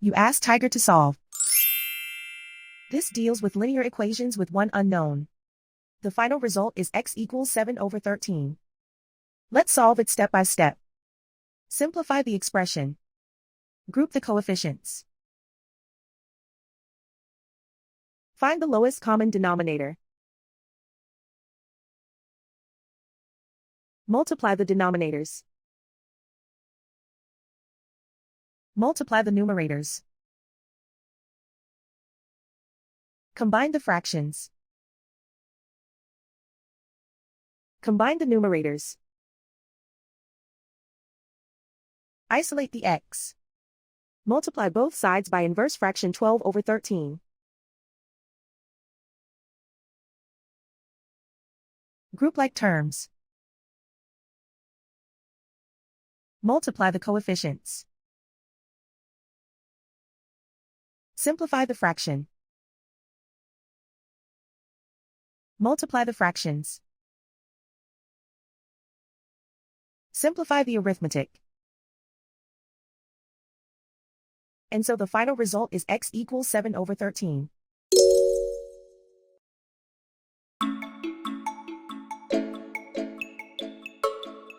You ask Tiger to solve. This deals with linear equations with one unknown. The final result is x equals 7/13. Let's solve it step by step. Simplify the expression. Group the coefficients. Find the lowest common denominator. Multiply the denominators. Multiply the numerators. Combine the fractions. Combine the numerators. Isolate the x. Multiply both sides by inverse fraction 12/13. Group like terms. Multiply the coefficients. Simplify the fraction. Multiply the fractions. Simplify the arithmetic. And so the final result is x equals 7/13.